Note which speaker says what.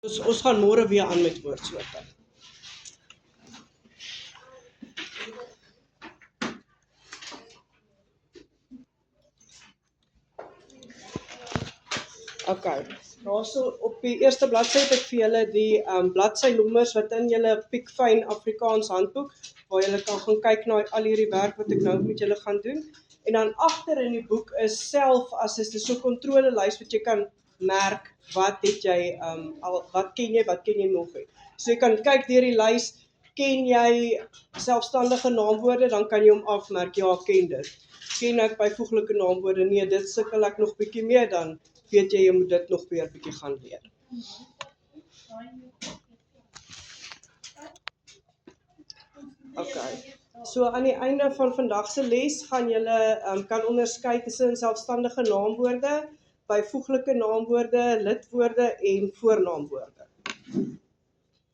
Speaker 1: Ons gaan môre weer aan met woordsoorte. Okay, daarso op die eerste bladsy het ek vir julle die bladsynommers wat in julle piekfyn Afrikaans handboek, waar julle kan gaan kyk na al hierdie werk wat ek nou met julle gaan doen. En dan agter in die boek is self as is dit so 'n kontrolelys wat jy kan merk wat het jy wat ken jy nog nie. So jy kan kyk deur die lys, ken jy selfstandige naamwoorde, dan kan jy hom afmerk, ja, ken dit. Ken ek byvoeglike naamwoorde? Nee, dit sukkel ek nog bietjie mee, dan weet jy moet dit nog weer bietjie gaan leer. Okay. So aan die einde van vandag se les gaan julle kan onderskei tussen selfstandige naamwoorde, byvoeglike naamwoorde, lidwoorde en voornaamwoorde.